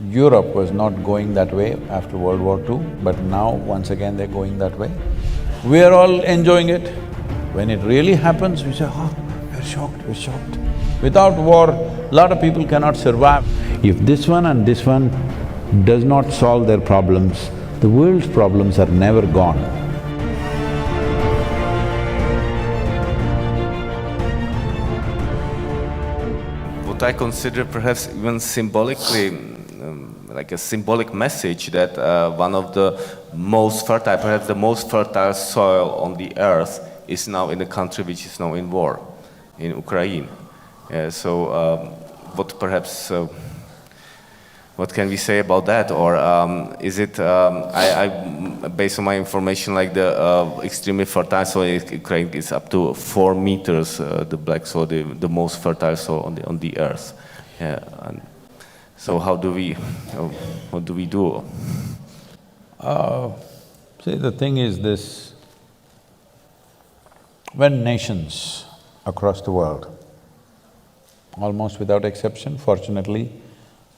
Europe was not going that way after World War II, but now once again they're going that way. We are all enjoying it. When it really happens, we say, oh, we're shocked, we're shocked. Without war, lot of people cannot survive. If this one and this one does not solve their problems, the world's problems are never gone. What I consider perhaps even symbolically, like a symbolic message that one of the most fertile, perhaps the most fertile soil on the earth is now in a country which is now in war, in Ukraine. What perhaps, what can we say about that? Or is it, based on my information, like the extremely fertile soil in Ukraine is up to 4 meters, the black soil, the most fertile soil on the earth. So how do we, what do we do? See, the thing is this, when nations across the world, almost without exception, fortunately,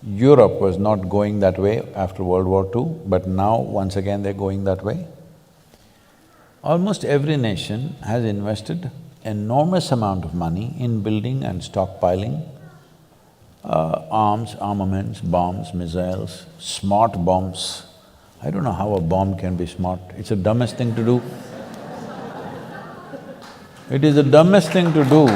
Europe was not going that way after World War II, but now once again they're going that way. Almost every nation has invested enormous amount of money in building and stockpiling arms, armaments, bombs, missiles, smart bombs. I don't know how a bomb can be smart, it's the dumbest thing to do. It is the dumbest thing to do.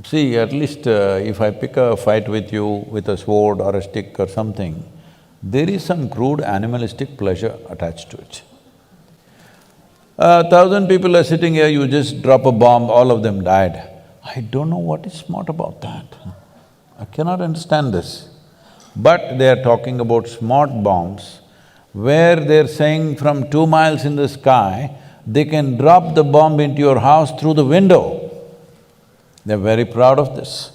See, at least if I pick a fight with you with a sword or a stick or something, there is some crude animalistic pleasure attached to it. 1,000 people are sitting here, you just drop a bomb, all of them died. I don't know what is smart about that. I cannot understand this. But they are talking about smart bombs, where they're saying from 2 miles in the sky, they can drop the bomb into your house through the window. They're very proud of this.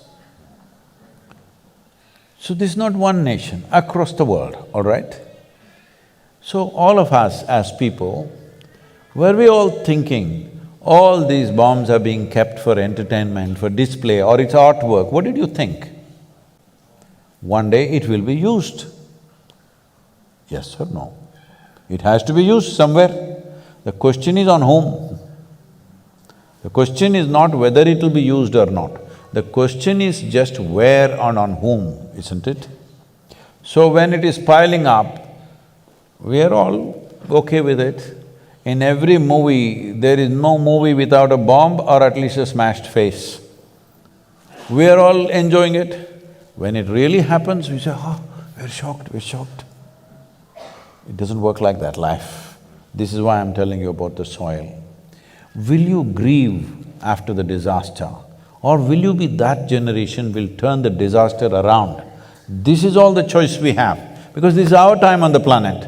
So this is not one nation, across the world, all right? So all of us as people, were we all thinking, all these bombs are being kept for entertainment, for display, or it's artwork, what did you think? One day it will be used. Yes or no? It has to be used somewhere. The question is on whom? The question is not whether it will be used or not. The question is just where and on whom, isn't it? So when it is piling up, we are all okay with it. In every movie, there is no movie without a bomb or at least a smashed face. We are all enjoying it. When it really happens, we say, oh, we're shocked, we're shocked. It doesn't work like that, life. This is why I'm telling you about the soil. Will you grieve after the disaster, or will you be that generation will turn the disaster around? This is all the choice we have, because this is our time on the planet.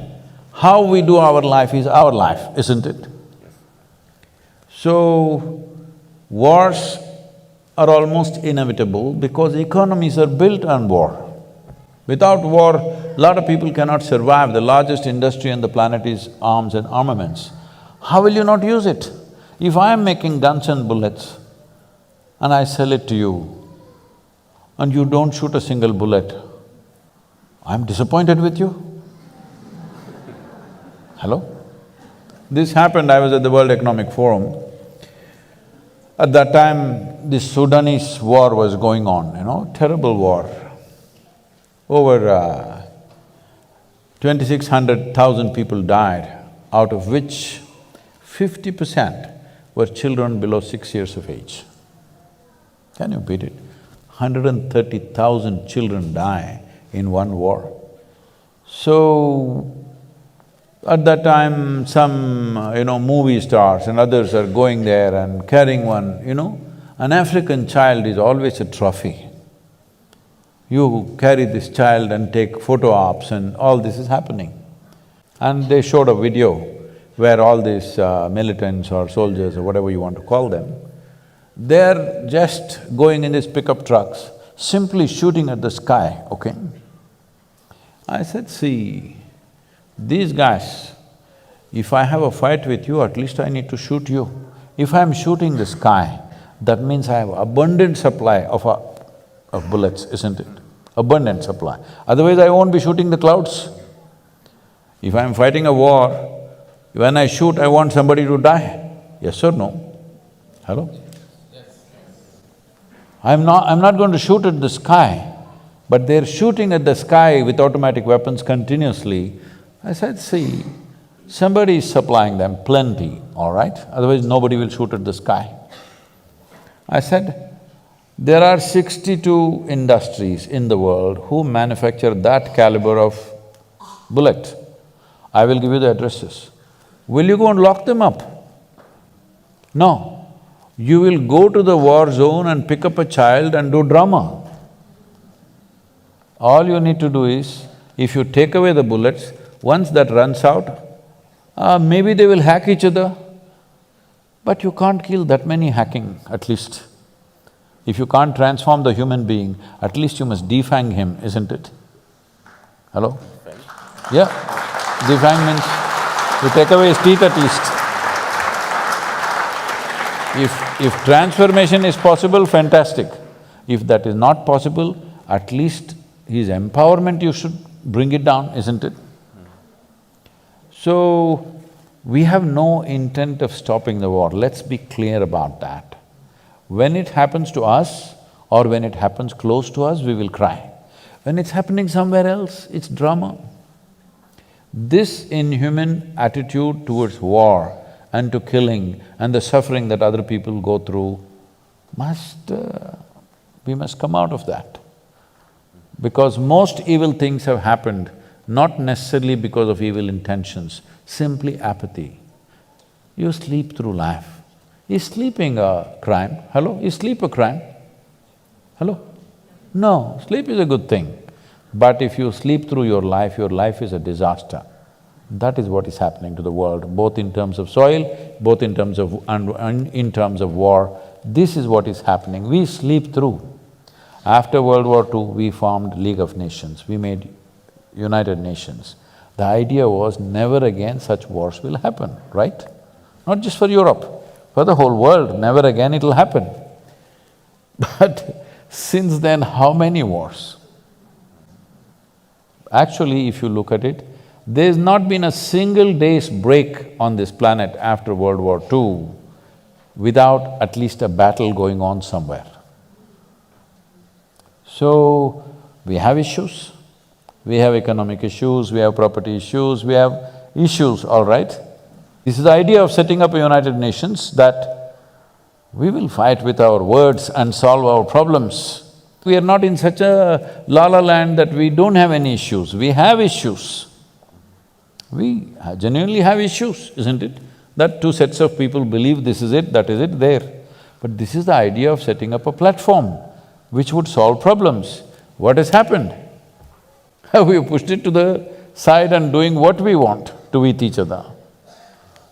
How we do our life is our life, isn't it? So, wars are almost inevitable because economies are built on war. Without war, a lot of people cannot survive. The largest industry on the planet is arms and armaments. How will you not use it? If I am making guns and bullets and I sell it to you and you don't shoot a single bullet, I'm disappointed with you. Hello? This happened, I was at the World Economic Forum. At that time, the Sudanese war was going on, terrible war. Over 2,600,000 people died, out of which 50% were children below 6 years of age. Can you beat it? 130,000 children die in one war. So, at that time, some, movie stars and others are going there and carrying one, an African child is always a trophy. You carry this child and take photo ops and all this is happening. And they showed a video where all these militants or soldiers or whatever you want to call them, they're just going in these pickup trucks, simply shooting at the sky, okay? I said, see, these guys, if I have a fight with you, at least I need to shoot you. If I'm shooting the sky, that means I have abundant supply of bullets, isn't it? Abundant supply. Otherwise I won't be shooting the clouds. If I'm fighting a war, when I shoot, I want somebody to die. Yes or no? Hello? I'm not going to shoot at the sky, but they're shooting at the sky with automatic weapons continuously. I said, see, somebody is supplying them plenty, all right? Otherwise nobody will shoot at the sky. I said, there are 62 industries in the world who manufacture that caliber of bullet. I will give you the addresses. Will you go and lock them up? No. You will go to the war zone and pick up a child and do drama. All you need to do is, if you take away the bullets, once that runs out, maybe they will hack each other, but you can't kill that many hacking, at least. If you can't transform the human being, at least you must defang him, isn't it? Hello? Yeah, defang means you take away his teeth at least. If transformation is possible, fantastic. If that is not possible, at least his empowerment you should bring it down, isn't it? So, we have no intent of stopping the war, let's be clear about that. When it happens to us or when it happens close to us, we will cry. When it's happening somewhere else, it's drama. This inhuman attitude towards war and to killing and the suffering that other people go through we must come out of that. Because most evil things have happened not necessarily because of evil intentions, simply apathy. You sleep through life. Is sleeping a crime? Hello? Is sleep a crime? Hello? No, sleep is a good thing. But if you sleep through your life is a disaster. That is what is happening to the world, both in terms of soil, both in terms of… in terms of war. This is what is happening, we sleep through. After World War II, we formed League of Nations, we made United Nations. The idea was never again such wars will happen, right? Not just for Europe, for the whole world, never again it'll happen. But since then, how many wars? Actually, if you look at it, there's not been a single day's break on this planet after World War II without at least a battle going on somewhere. So, we have issues, we have economic issues, we have property issues, we have issues, all right? This is the idea of setting up a United Nations, that we will fight with our words and solve our problems. We are not in such a la-la land that we don't have any issues, we have issues. We genuinely have issues, isn't it? That two sets of people believe this is it, that is it, there. But this is the idea of setting up a platform which would solve problems. What has happened? We have pushed it to the side and doing what we want to with each other.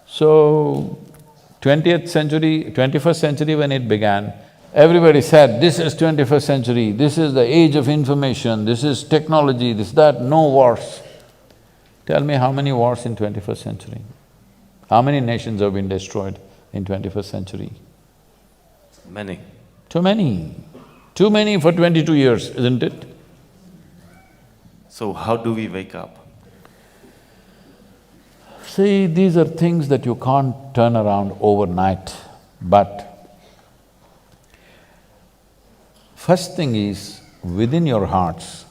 So, 20th century, 21st century when it began, everybody said, this is 21st century, this is the age of information, this is technology, this, that, no wars. Tell me how many wars in 21st century? How many nations have been destroyed in 21st century? Many. Too many. Too many for 22 years, isn't it? So how do we wake up? See, these are things that you can't turn around overnight, but first thing is, within your hearts,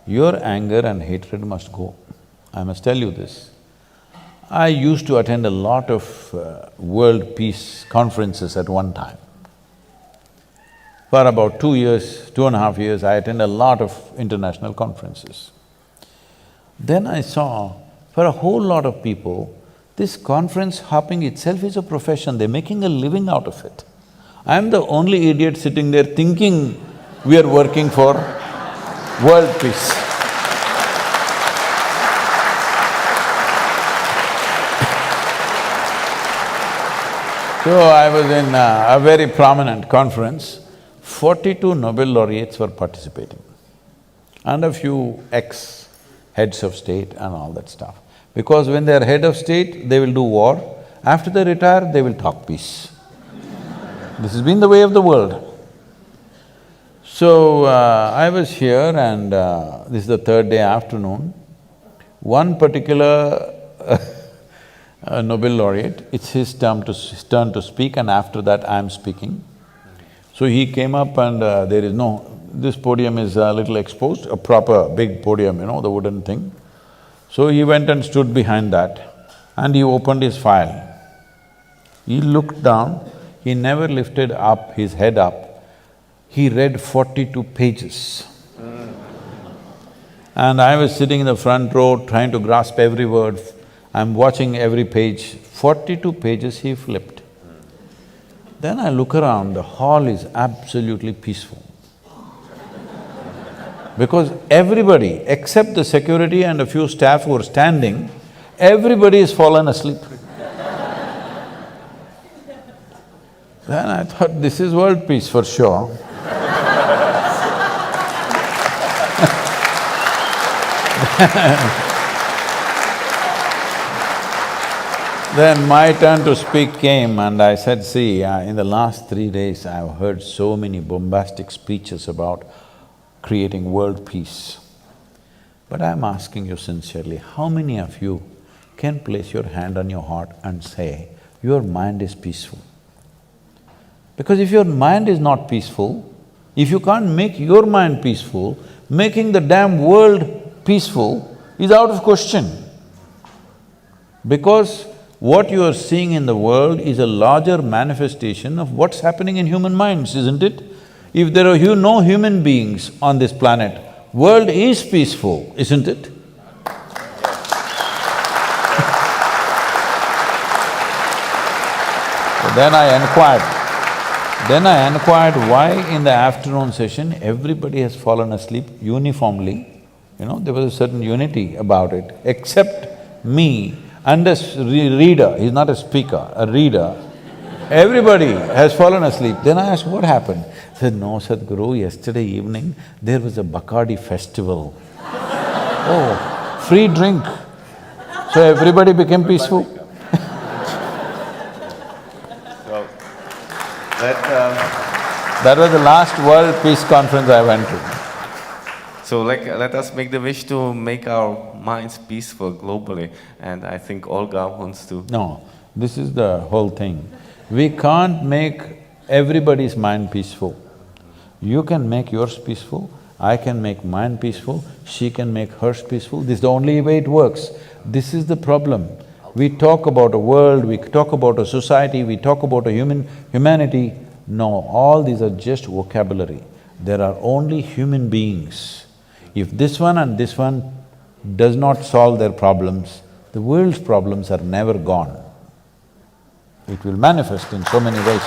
your anger and hatred must go. I must tell you this. I used to attend a lot of world peace conferences at one time. For about 2 years, 2.5 years, I attended a lot of international conferences. Then I saw, for a whole lot of people, this conference hopping itself is a profession, they're making a living out of it. I'm the only idiot sitting there thinking we are working for world peace. So I was in a very prominent conference, 42 Nobel laureates were participating and a few heads of state and all that stuff. Because when they're head of state, they will do war. After they retire, they will talk peace. This has been the way of the world. So, I was here and this is the third day afternoon. One particular Nobel laureate, it's his turn to speak, and after that I'm speaking. So he came up and there is this podium is a little exposed, a proper big podium, the wooden thing. So he went and stood behind that and he opened his file. He looked down, he never lifted up his head up. He read 42 pages. And I was sitting in the front row trying to grasp every word. I'm watching every page. 42 pages he flipped. Then I look around, the hall is absolutely peaceful. Because everybody, except the security and a few staff who are standing, everybody has fallen asleep. Then I thought, this is world peace for sure. Then my turn to speak came and I said, see, in the last 3 days I've heard so many bombastic speeches about creating world peace. But I'm asking you sincerely, how many of you can place your hand on your heart and say, your mind is peaceful? Because if your mind is not peaceful, if you can't make your mind peaceful, making the damn world peaceful is out of question. Because what you are seeing in the world is a larger manifestation of what's happening in human minds, isn't it? If there are no human beings on this planet, world is peaceful, isn't it? So then I inquired why in the afternoon session everybody has fallen asleep uniformly. There was a certain unity about it, except me and a reader, he's not a speaker, a reader. Everybody has fallen asleep. Then I asked, what happened? He said, no, Sadhguru, yesterday evening there was a Bacardi festival. Oh, free drink. So everybody became peaceful. That was the last World Peace Conference I went to. So let us make the wish to make our minds peaceful globally, and I think Olga wants to… No, this is the whole thing. We can't make everybody's mind peaceful. You can make yours peaceful, I can make mine peaceful, she can make hers peaceful, this is the only way it works. This is the problem. We talk about a world, we talk about a society, we talk about a humanity. No, all these are just vocabulary. There are only human beings. If this one and this one does not solve their problems, the world's problems are never gone. It will manifest in so many ways.